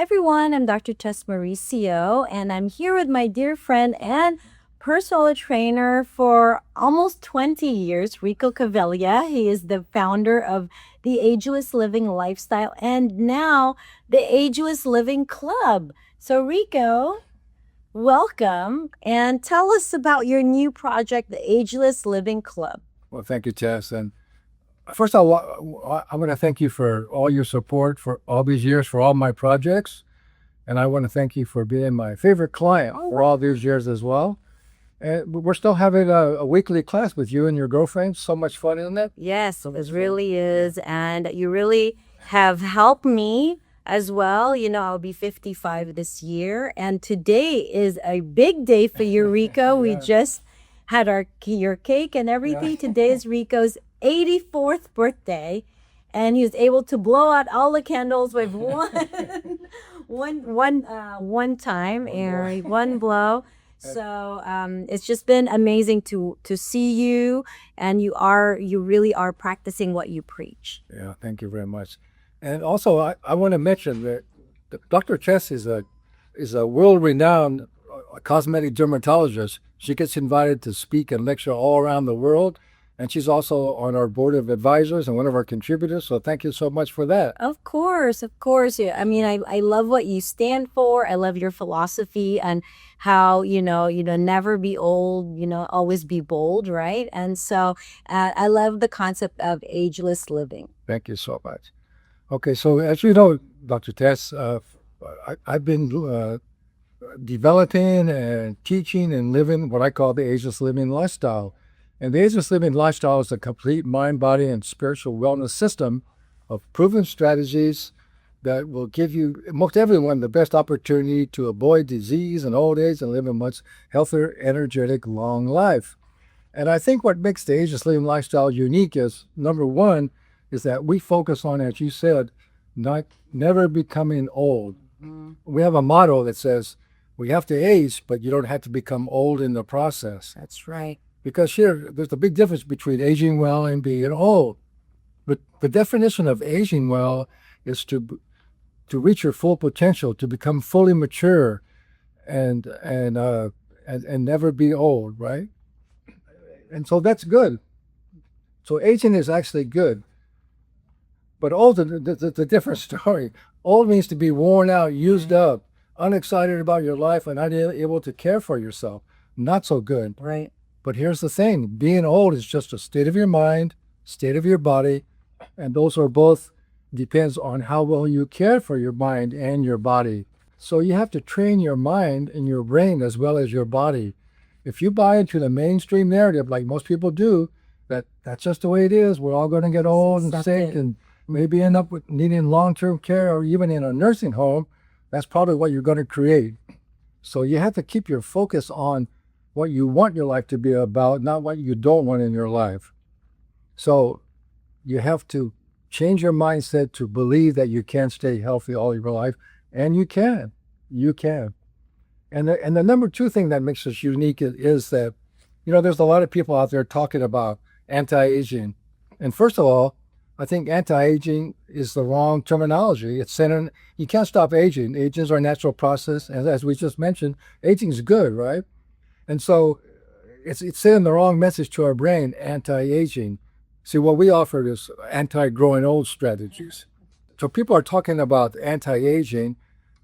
Hi everyone, I'm Dr. Tess Mauricio, and I'm here with my dear friend and personal trainer for almost 20 years, Rico Caveglia. He is the founder of the Ageless Living Lifestyle and now the Ageless Living Club. So Rico, welcome and tell us about your new project, the Ageless Living Club. Well, thank you, Tess. And first, I want to thank you for all your support for all these years for all my projects. And I want to thank you for being my favorite client for all these years as well. And we're still having a weekly class with you and your girlfriend. So much fun, isn't it? Yes, it really is. And you really have helped me as well. You know, I'll be 55 this year. And today is a big day for you, Rico. We just had your cake and everything. Today is Rico's 84th birthday. And he was able to blow out all the candles with one time, and one blow. So it's just been amazing to see you, and you really are practicing what you preach. Yeah, thank you very much. And also, I want to mention that Dr. Chess is a world-renowned cosmetic dermatologist. She gets invited to speak and lecture all around the world. And she's also on our board of advisors and one of our contributors. So thank you so much for that. Of course, of course. Yeah. I mean, I love what you stand for. I love your philosophy and how, never be old, always be bold, right? And so I love the concept of ageless living. Thank you so much. Okay, so as you know, Dr. Tess, I've been developing and teaching and living what I call the ageless living lifestyle. And the Ageless Living Lifestyle is a complete mind, body, and spiritual wellness system of proven strategies that will give you, most everyone, the best opportunity to avoid disease and old age and live a much healthier, energetic, long life. And I think what makes the Ageless Living Lifestyle unique is, number one, is that we focus on, as you said, never becoming old. Mm-hmm. We have a motto that says, we have to age, but you don't have to become old in the process. That's right. Because here, there's a big difference between aging well and being old. But the definition of aging well is to reach your full potential, to become fully mature, and never be old, right? And so that's good. So aging is actually good. But old is a different story. Old means to be worn out, used up, unexcited about your life, and unable to care for yourself. Not so good. Right. But here's the thing, being old is just a state of your mind, state of your body, and those are both depends on how well you care for your mind and your body. So you have to train your mind and your brain as well as your body. If you buy into the mainstream narrative, like most people do, that's just the way it is, we're all going to get old and sick and maybe end up with needing long-term care or even in a nursing home, that's probably what you're going to create. So you have to keep your focus on what you want your life to be about, not what you don't want in your life. So you have to change your mindset to believe that you can stay healthy all your life, and you can. You can. And the number two thing that makes us unique is that, there's a lot of people out there talking about anti-aging. And first of all, I think anti-aging is the wrong terminology. It's saying you can't stop aging. Aging is our natural process. And as we just mentioned, aging is good, right? And so it's sending the wrong message to our brain, anti-aging. See, what we offer is anti-growing old strategies. So people are talking about anti-aging,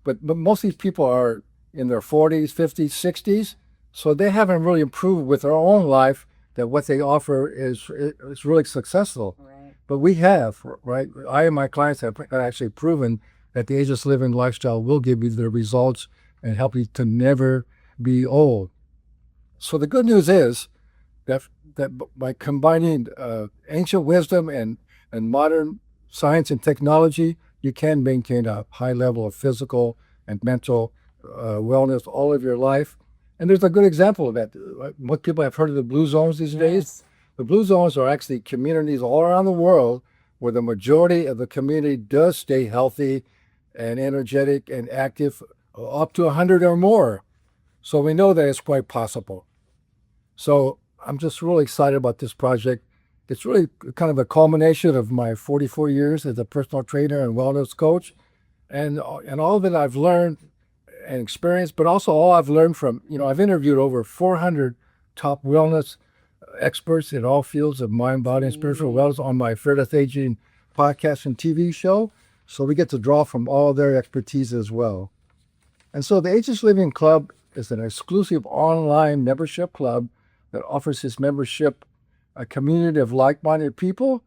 but most of these people are in their 40s, 50s, 60s. So they haven't really improved with their own life that what they offer is really successful. Right. But we have, right? I and my clients have actually proven that the Ageless Living Lifestyle will give you the results and help you to never be old. So the good news is that by combining ancient wisdom and modern science and technology, you can maintain a high level of physical and mental wellness all of your life. And there's a good example of that. Most people have heard of the blue zones these days. The blue zones are actually communities all around the world where the majority of the community does stay healthy and energetic and active up to 100 or more. So we know that it's quite possible. So I'm just really excited about this project. It's really kind of a culmination of my 44 years as a personal trainer and wellness coach. and all that I've learned and experienced, but also all I've learned from, I've interviewed over 400 top wellness experts in all fields of mind, body, and spiritual wellness on my Fearless Aging podcast and TV show. So we get to draw from all their expertise as well. And so the Ageless Living Club is an exclusive online membership club that offers its membership a community of like-minded people,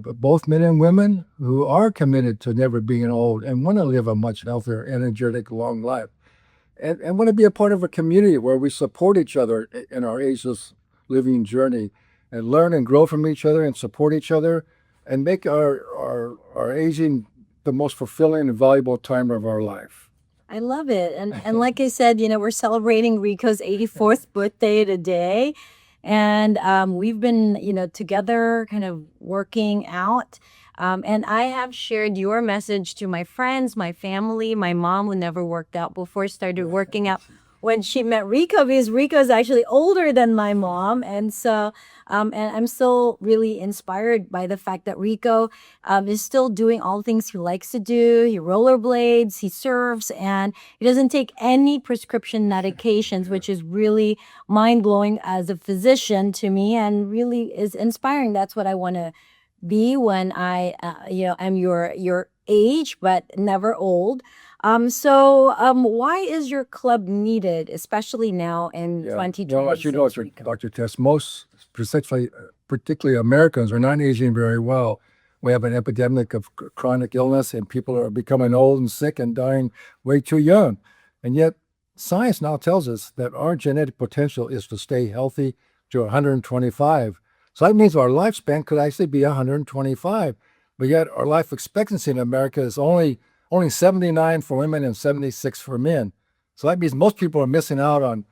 but both men and women who are committed to never being old and want to live a much healthier, energetic, long life. And want to be a part of a community where we support each other in our ageless living journey and learn and grow from each other and support each other and make our aging the most fulfilling and valuable time of our life. I love it. And like I said, we're celebrating Rico's 84th birthday today. And we've been, together kind of working out. And I have shared your message to my friends, my family, my mom, who never worked out before, started working out when she met Rico, because Rico is actually older than my mom. And so, and I'm still really inspired by the fact that Rico is still doing all the things he likes to do. He rollerblades, he surfs, and he doesn't take any prescription medications, which is really mind blowing as a physician to me and really is inspiring. That's what I want to be when I, am your age, but never old. Why is your club needed, especially now in Yeah. 2020? As you know, Dr. Tess, most, particularly Americans, are not aging very well. We have an epidemic of chronic illness, and people are becoming old and sick and dying way too young. And yet, science now tells us that our genetic potential is to stay healthy to 125. So that means our lifespan could actually be 125. But yet, our life expectancy in America is only 79 for women and 76 for men. So that means most people are missing out on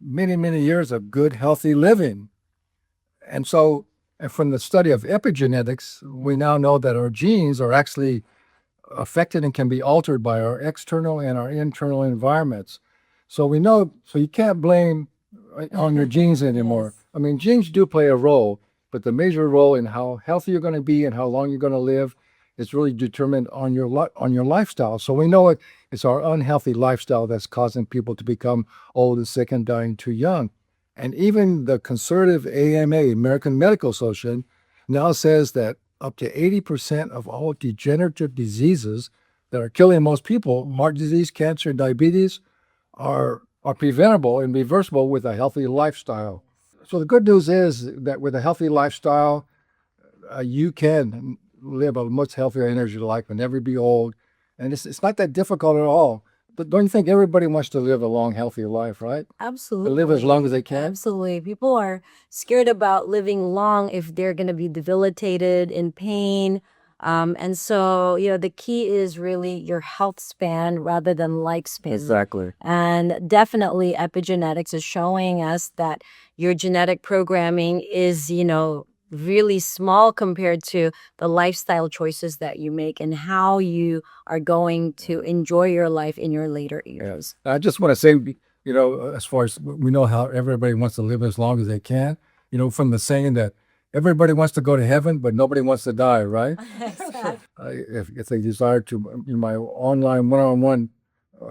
many, many years of good, healthy living. And so, and from the study of epigenetics, we now know that our genes are actually affected and can be altered by our external and our internal environments. So we know, so you can't blame on your genes anymore. Yes. I mean, genes do play a role, but the major role in how healthy you're going to be and how long you're going to live is really determined on your lifestyle. So we know it's our unhealthy lifestyle that's causing people to become old and sick and dying too young. And even the conservative AMA, American Medical Association, now says that up to 80% of all degenerative diseases that are killing most people, heart disease, cancer, diabetes, are preventable and reversible with a healthy lifestyle. So the good news is that with a healthy lifestyle, you can live a much healthier energy life and never be old. And it's not that difficult at all. But don't you think everybody wants to live a long, healthy life, right? Absolutely. Live as long as they can. Absolutely. People are scared about living long if they're going to be debilitated, in pain. And so, the key is really your health span rather than lifespan. Exactly. And definitely epigenetics is showing us that your genetic programming is, really small compared to the lifestyle choices that you make and how you are going to enjoy your life in your later years. I just want to say, as far as we know how everybody wants to live as long as they can, from the saying that everybody wants to go to heaven, but nobody wants to die, right? If they desire to, in my online one-on-one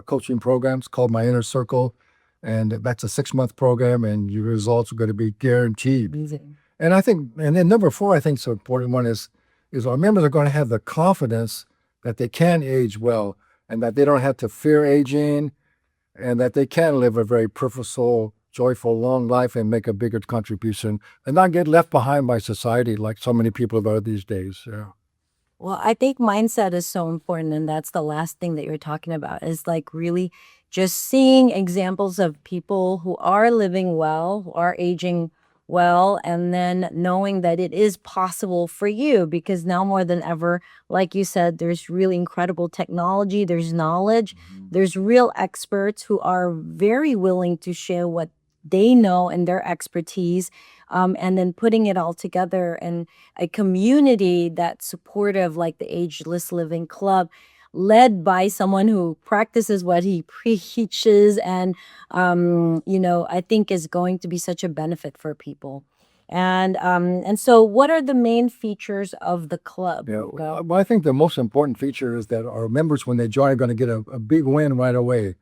coaching programs called My Inner Circle, and that's a 6-month program, and your results are going to be guaranteed. Amazing. And I think, and then number 4, I think is an important one is our members are going to have the confidence that they can age well and that they don't have to fear aging and that they can live a very purposeful, joyful, long life and make a bigger contribution and not get left behind by society like so many people are these days. Yeah. Well, I think mindset is so important. And that's the last thing that you're talking about is like really just seeing examples of people who are living well, who are aging well, and then knowing that it is possible for you because now more than ever, like you said, there's really incredible technology, there's knowledge, there's real experts who are very willing to share what they know and their expertise, and then putting it all together in a community that's supportive, like the Ageless Living Club, led by someone who practices what he preaches, and I think is going to be such a benefit for people. And so, what are the main features of the club, Yeah, Rico? well, I think the most important feature is that our members, when they join, are going to get a big win right away.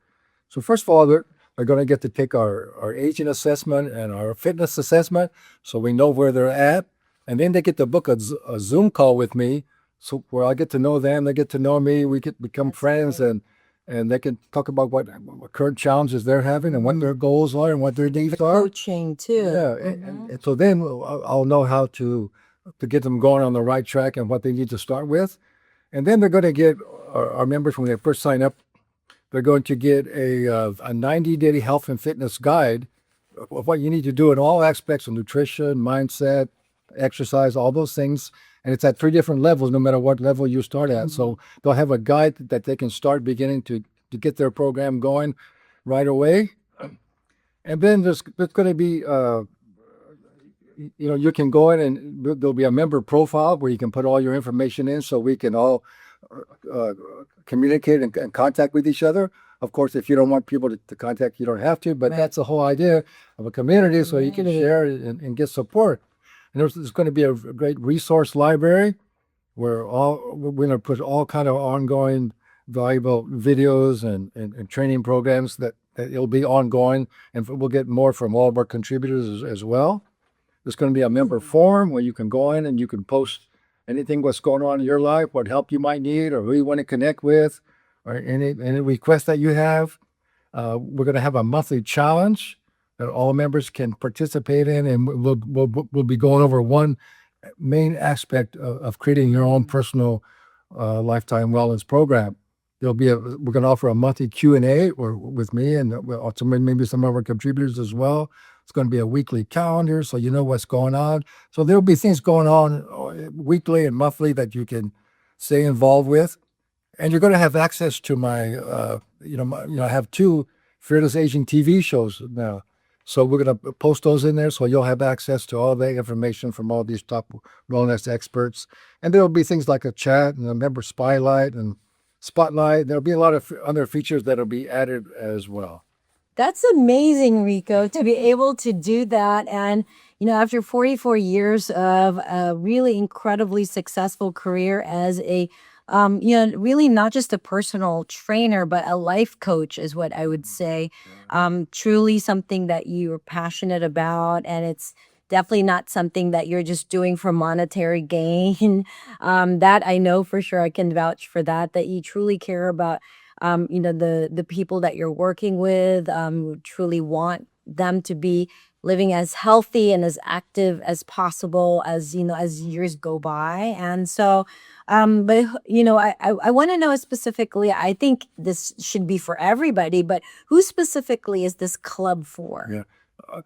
So first of all, they're going to get to take our aging assessment and our fitness assessment, so we know where they're at, and then they get to book a Zoom call with me, so where I get to know them, they get to know me, we get become That's friends, great. and they can talk about what current challenges they're having and what their goals are and what their needs are. Coaching too. Yeah, and so then I'll know how to get them going on the right track and what they need to start with, and then they're going to get our members when they first sign up. They're going to get a 90-day health and fitness guide of what you need to do in all aspects of nutrition, mindset, exercise, all those things. And it's at 3 different levels, no matter what level you start at. So they'll have a guide that they can start beginning to get their program going right away. And then there's going to be, you can go in and there'll be a member profile where you can put all your information in so we can all uh, communicate and contact with each other. Of course, if you don't want people to contact, you don't have to, but Right. that's the whole idea of a community so you can Community. share and get support. And there's going to be a great resource library where we're going to put all kind of ongoing valuable videos and training programs that it'll be ongoing, and we'll get more from all of our contributors as well. There's going to be a member forum where you can go in and you can post anything what's going on in your life, what help you might need, or who you want to connect with, or any requests that you have. We're going to have a monthly challenge that all members can participate in, and we'll be going over one main aspect of creating your own personal lifetime wellness program. We're going to offer a monthly Q&A or with me and also maybe some of our contributors as well. It's going to be a weekly calendar, so you know what's going on. So there'll be things going on weekly and monthly that you can stay involved with, and you're going to have access to I have 2 Fearless Aging TV shows now. So we're going to post those in there, so you'll have access to all the information from all these top wellness experts. And there'll be things like a chat and a member spotlight and spotlight. There'll be a lot of other features that'll be added as well. That's amazing, Rico, to be able to do that. And, after 44 years of a really incredibly successful career as really not just a personal trainer, but a life coach is what I would say. Truly something that you're passionate about. And it's definitely not something that you're just doing for monetary gain. That I know for sure. I can vouch for that you truly care about the people that you're working with, truly want them to be living as healthy and as active as possible as years go by. And so but I want to know specifically, I think this should be for everybody, but who specifically is this club for? Yeah.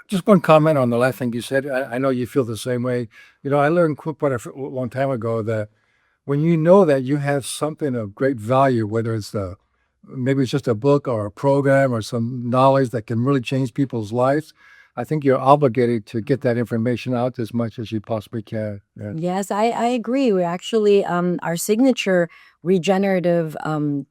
Just one comment on the last thing you said. I know you feel the same way. I learned quite a long time ago that when you know that you have something of great value, whether it's maybe it's just a book or a program or some knowledge that can really change people's lives, I think you're obligated to get that information out as much as you possibly can. Yeah. Yes, I agree. We actually, our signature regenerative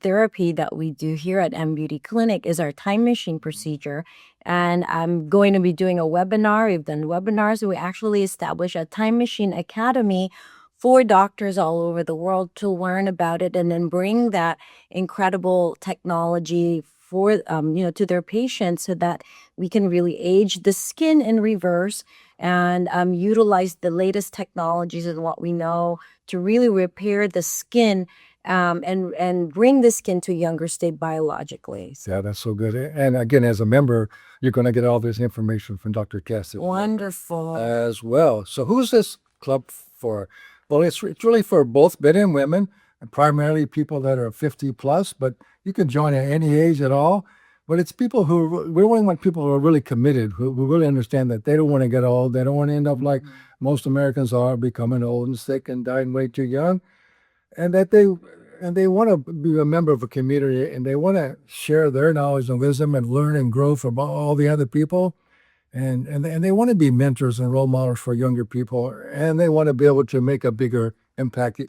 therapy that we do here at M Beauty Clinic is our time machine procedure. And I'm going to be doing a webinar. We've done webinars. We actually established a time machine academy for doctors all over the world to learn about it and then bring that incredible technology for to their patients so that we can really age the skin in reverse and utilize the latest technologies and what we know to really repair the skin and bring the skin to a younger state biologically. So, Yeah, that's so good. And again, as a member, you're going to get all this information from Dr. Cass wonderful. as well. So who's this club for? Well, it's really for both men and women, and primarily people that are 50 plus, but you can join at any age at all. But it's people we only want people who are really committed, who really understand that they don't want to get old. They don't want to end up like most Americans are, becoming old and sick and dying way too young. And they want to be a member of a community, and they want to share their knowledge and wisdom and learn and grow from all the other people. And they want to be mentors and role models for younger people, and they want to be able to make a bigger impact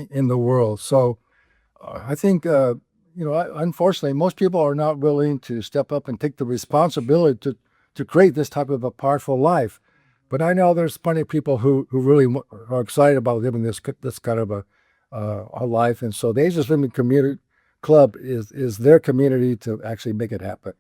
in the world. So I think, unfortunately, most people are not willing to step up and take the responsibility to create this type of a powerful life. But I know there's plenty of people who really are excited about living this kind of a life, and so the Ageless Living Community Club is their community to actually make it happen.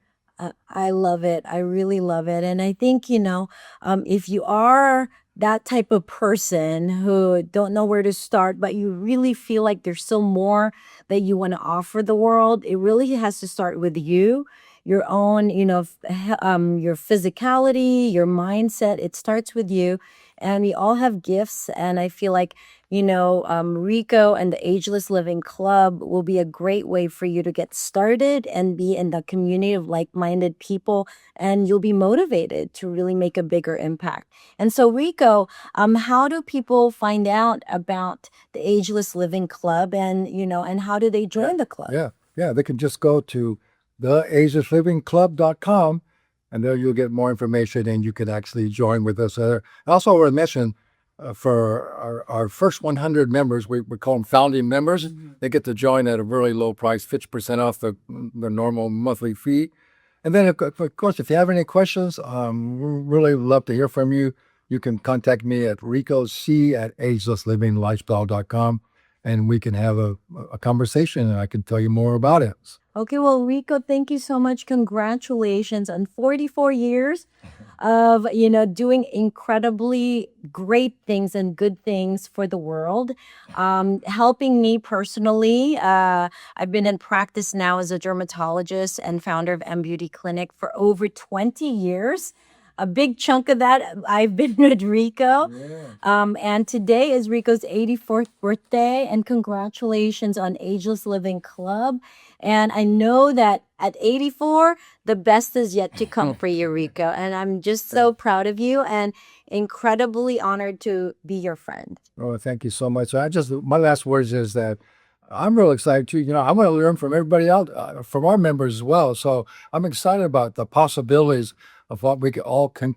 I love it. I really love it. And I think, if you are that type of person who don't know where to start, but you really feel like there's still more that you want to offer the world, it really has to start with you, your own, your physicality, your mindset. It starts with you. And we all have gifts. And I feel like, Rico and the Ageless Living Club will be a great way for you to get started and be in the community of like minded people. And you'll be motivated to really make a bigger impact. And so, Rico, how do people find out about the Ageless Living Club and how do they join the club? Yeah, they can just go to theagelesslivingclub.com, and there you'll get more information and you can actually join with us there. Also, I want to mention for our first 100 members, we call them founding members. They get to join at a really low price, 50% off the normal monthly fee. And then, of course, if you have any questions, we really love to hear from you. You can contact me at ricoc@agelesslivingLifestyle.com, and we can have a conversation, and I can tell you more about it. Okay, well, Rico, thank you so much. Congratulations on 44 years of, doing incredibly great things and good things for the world. Helping me personally. I've been in practice now as a dermatologist and founder of M Beauty Clinic for over 20 years. A big chunk of that I've been with Rico. And today is Rico's 84th birthday, and congratulations on Ageless Living Club. And I know that at 84, the best is yet to come for you, Rico. And I'm just so proud of you and incredibly honored to be your friend. Oh, thank you so much. My last words is that I'm real excited too. I want to learn from everybody else, from our members as well. So I'm excited about the possibilities of what we all can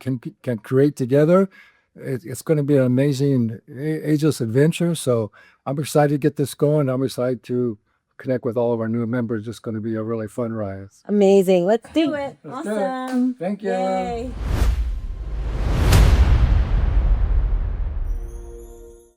create together. It's going to be an amazing ageless adventure. So I'm excited to get this going. I'm excited to connect with all of our new members. It's going to be a really fun ride. Amazing. Let's do it. Awesome. Thank you. Yay.